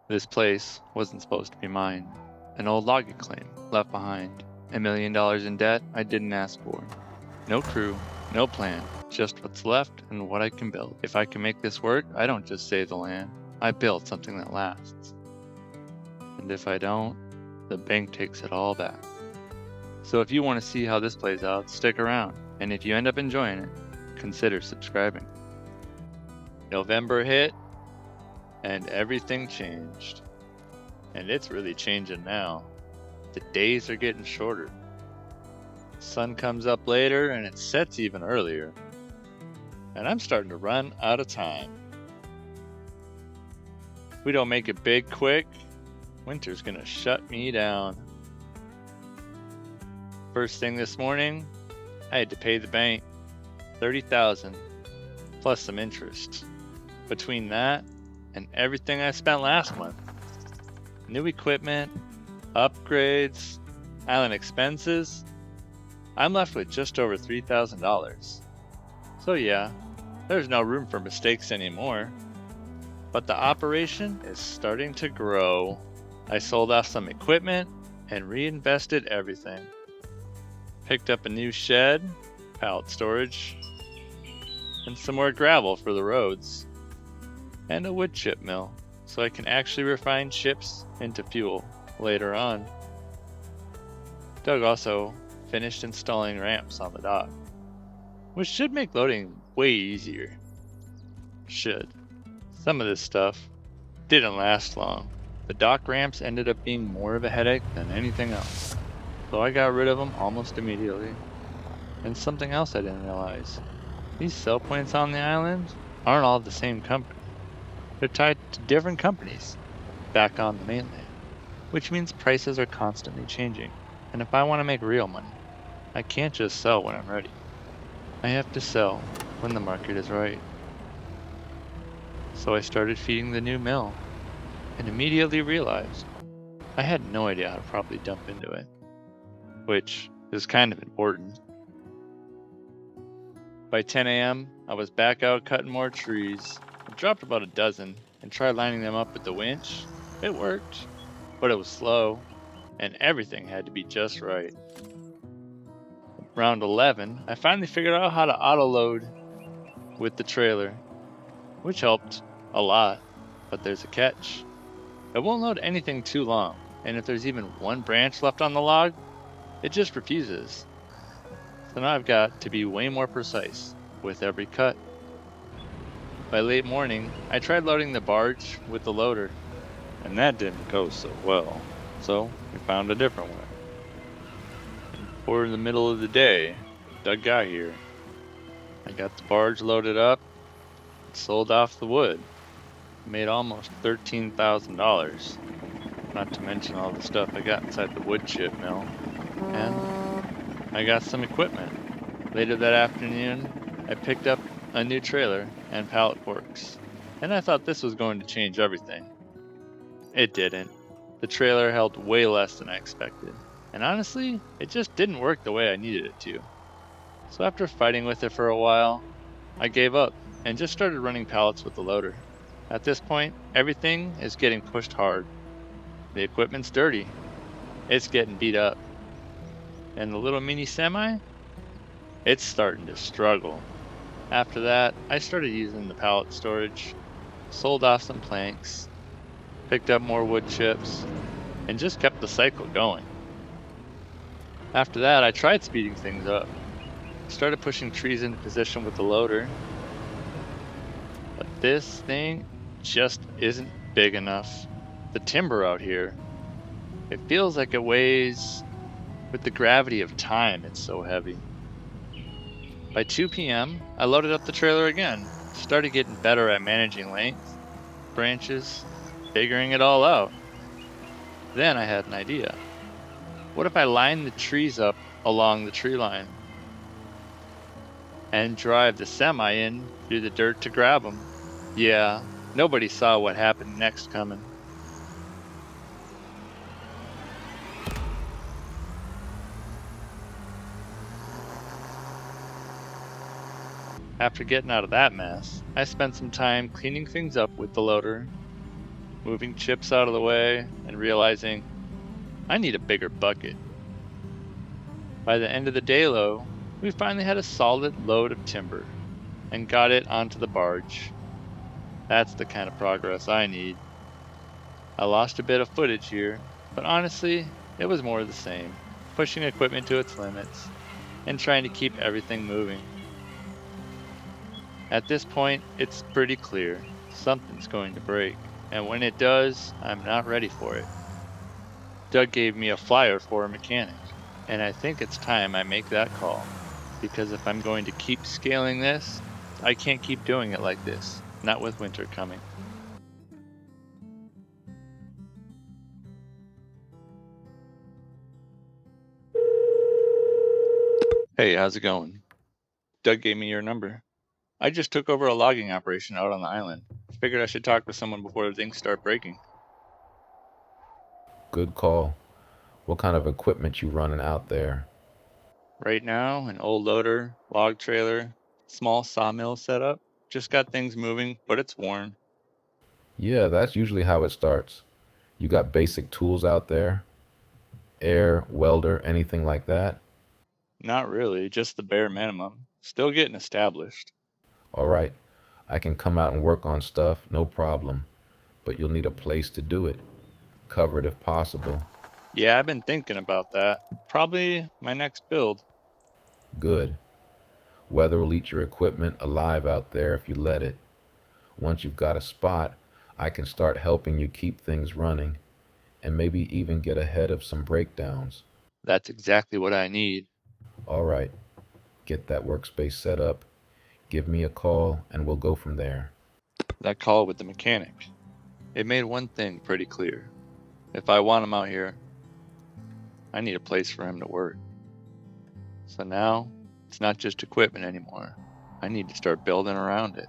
This place wasn't supposed to be mine. An old logging claim left behind. $1 million in debt I didn't ask for. No crew, no plan, just what's left and what I can build. If I can make this work, I don't just save the land, I build something that lasts. And if I don't, the bank takes it all back. So if you want to see how this plays out, stick around, and if you end up enjoying it, consider subscribing. November hit, and everything changed. And it's really changing now. The days are getting shorter. The sun comes up later and it sets even earlier. And I'm starting to run out of time. If we don't make it big quick, winter's gonna shut me down. First thing this morning, I had to pay the bank $30,000 plus some interest. Between that and everything I spent last month, new equipment, upgrades, island expenses, I'm left with just over $3,000. So yeah, there's no room for mistakes anymore. But the operation is starting to grow. I sold off some equipment and reinvested everything. Picked up a new shed, pallet storage, and some more gravel for the roads, and a wood chip mill so I can actually refine chips into fuel later on. Doug also finished installing ramps on the dock, which should make loading way easier. Should. Some of this stuff didn't last long. The dock ramps ended up being more of a headache than anything else, so I got rid of them almost immediately. And something else I didn't realize, these sell points on the island aren't all the same company. They're tied to different companies back on the mainland, which means prices are constantly changing. And if I want to make real money, I can't just sell when I'm ready. I have to sell when the market is right. So I started feeding the new mill and immediately realized I had no idea how to properly dump into it, which is kind of important. By 10 a.m., I was back out cutting more trees. I dropped about a dozen and tried lining them up with the winch. It worked, but it was slow, and everything had to be just right. Around 11, I finally figured out how to auto-load with the trailer, which helped a lot, but there's a catch. It won't load anything too long, and if there's even one branch left on the log, it just refuses. So now I've got to be way more precise with every cut. By late morning, I tried loading the barge with the loader, and that didn't go so well, so we found a different way. Before the middle of the day, Doug got here. I got the barge loaded up, sold off the wood, made almost $13,000, not to mention all the stuff I got inside the wood chip mill, and I got some equipment. Later that afternoon, I picked up a new trailer and pallet forks, and I thought this was going to change everything. It didn't. The trailer held way less than I expected, and honestly, it just didn't work the way I needed it to. So after fighting with it for a while, I gave up and just started running pallets with the loader. At this point, everything is getting pushed hard. The equipment's dirty. It's getting beat up. And the little mini semi? It's starting to struggle. After that, I started using the pallet storage, sold off some planks, picked up more wood chips, and just kept the cycle going. After that, I tried speeding things up. Started pushing trees into position with the loader. But this thing just isn't big enough. The timber out here, it feels like it weighs with the gravity of time, it's so heavy. By 2 p.m., I loaded up the trailer again, started getting better at managing length, branches, figuring it all out. Then I had an idea. What if I line the trees up along the tree line and drive the semi in through the dirt to grab them? Yeah, nobody saw what happened next coming. After getting out of that mess, I spent some time cleaning things up with the loader, moving chips out of the way and realizing I need a bigger bucket. By the end of the day, though, we finally had a solid load of timber and got it onto the barge. That's the kind of progress I need. I lost a bit of footage here, but honestly, it was more of the same, pushing equipment to its limits and trying to keep everything moving. At this point, it's pretty clear something's going to break, and when it does, I'm not ready for it. Doug gave me a flyer for a mechanic, and I think it's time I make that call, because if I'm going to keep scaling this, I can't keep doing it like this, not with winter coming. Hey, how's it going? Doug gave me your number. I just took over a logging operation out on the island. Figured I should talk with someone before things start breaking. Good call. What kind of equipment you running out there? Right now, an old loader, log trailer, small sawmill setup. Just got things moving, but it's worn. Yeah, that's usually how it starts. You got basic tools out there? Air, welder, anything like that? Not really, just the bare minimum. Still getting established. All right, I can come out and work on stuff, no problem. But you'll need a place to do it. Covered if possible. Yeah, I've been thinking about that. Probably my next build. Good. Weather will eat your equipment alive out there if you let it. Once you've got a spot, I can start helping you keep things running and maybe even get ahead of some breakdowns. That's exactly what I need. All right, get that workspace set up. Give me a call and we'll go from there. That call with the mechanic. It made one thing pretty clear. If I want him out here, I need a place for him to work. So now, it's not just equipment anymore. I need to start building around it.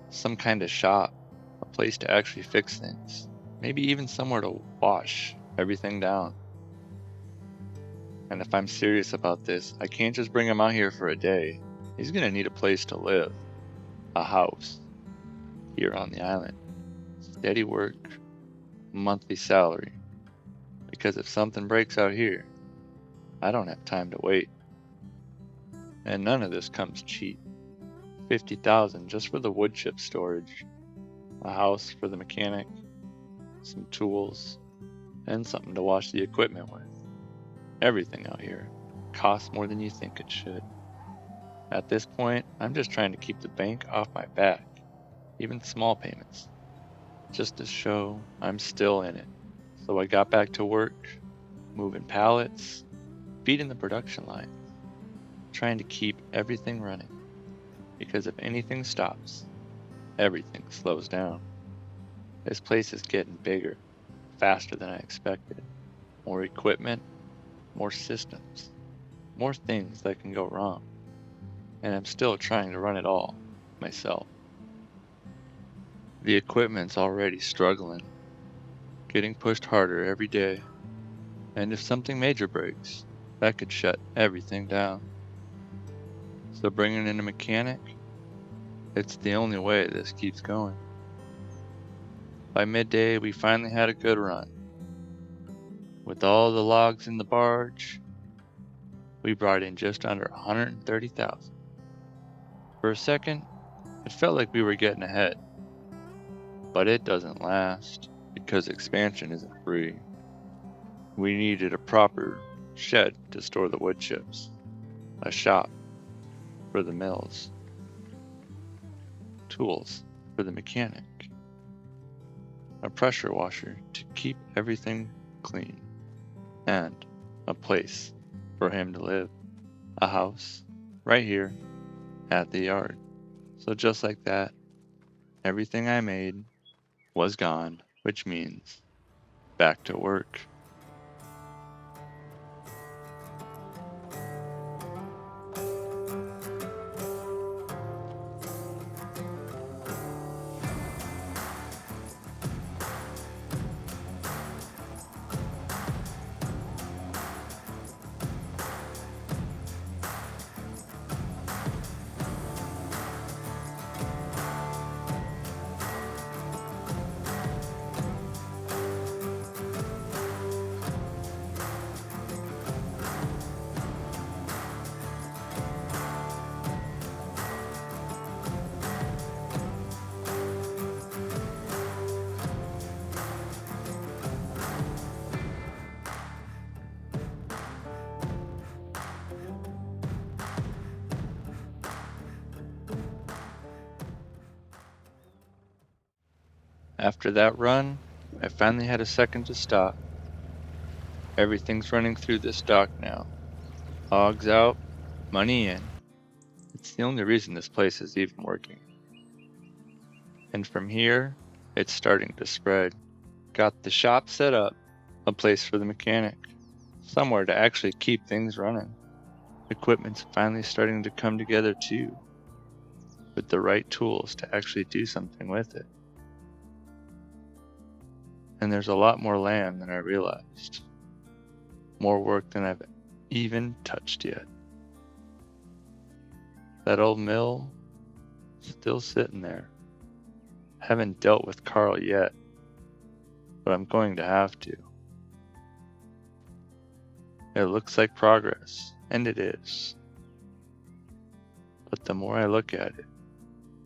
Some kind of shop, a place to actually fix things. Maybe even somewhere to wash everything down. And if I'm serious about this, I can't just bring him out here for a day. He's gonna need a place to live. A house. Here on the island. Steady work. Monthly salary. Because if something breaks out here, I don't have time to wait. And none of this comes cheap. $50,000 just for the wood chip storage. A house for the mechanic. Some tools. And something to wash the equipment with. Everything out here costs more than you think it should. At this point, I'm just trying to keep the bank off my back, even small payments, just to show I'm still in it. So I got back to work, moving pallets, feeding the production line, trying to keep everything running, because if anything stops, everything slows down. This place is getting bigger, faster than I expected. More equipment, more systems, more things that can go wrong, and I'm still trying to run it all myself. The equipment's already struggling, getting pushed harder every day, and if something major breaks, that could shut everything down. So bringing in a mechanic, it's the only way this keeps going. By midday, we finally had a good run. With all the logs in the barge, we brought in just under 130,000. For a second, it felt like we were getting ahead. But it doesn't last, because expansion isn't free. We needed a proper shed to store the wood chips, a shop for the mills, tools for the mechanic, a pressure washer to keep everything clean, and a place for him to live, a house right here at the yard. So just like that, everything I made was gone, which means back to work. After that run, I finally had a second to stop. Everything's running through this dock now. Hogs out, money in. It's the only reason this place is even working. And from here, it's starting to spread. Got the shop set up, a place for the mechanic, somewhere to actually keep things running. Equipment's finally starting to come together too, with the right tools to actually do something with it. And there's a lot more land than I realized. More work than I've even touched yet. That old mill, still sitting there. Haven't dealt with Carl yet, but I'm going to have to. It looks like progress, and it is. But the more I look at it,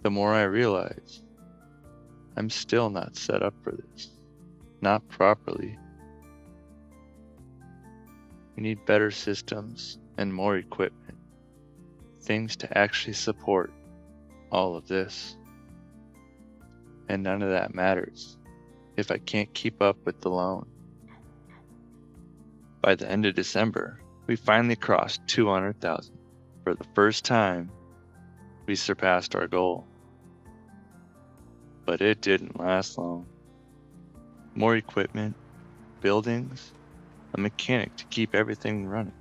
the more I realize I'm still not set up for this. Not properly. We need better systems and more equipment. Things to actually support all of this. And none of that matters if I can't keep up with the loan. By the end of December, we finally crossed 200,000. For the first time, we surpassed our goal. But it didn't last long. More equipment, buildings, a mechanic to keep everything running,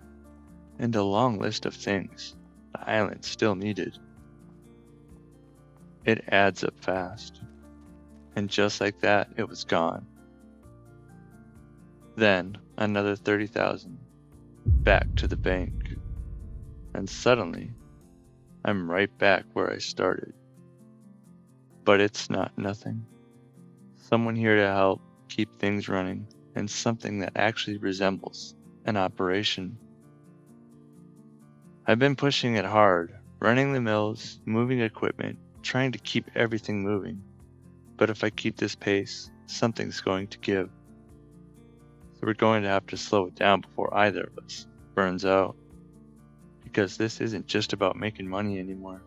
and a long list of things the island still needed. It adds up fast. And just like that, it was gone. Then another 30,000 back to the bank. And suddenly, I'm right back where I started. But it's not nothing. Someone here to help keep things running, and something that actually resembles an operation. I've been pushing it hard, running the mills, moving equipment, trying to keep everything moving. But if I keep this pace, something's going to give. So we're going to have to slow it down before either of us burns out. Because this isn't just about making money anymore.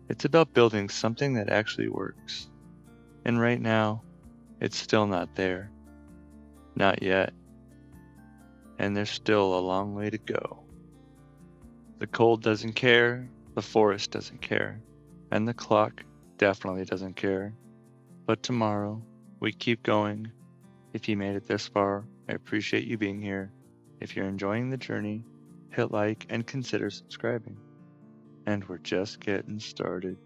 It's about building something that actually works. And right now, it's still not there. Not yet. And there's still a long way to go. The cold doesn't care, the forest doesn't care, and the clock definitely doesn't care. But tomorrow, we keep going. If you made it this far, I appreciate you being here. If you're enjoying the journey, hit like and consider subscribing. And we're just getting started.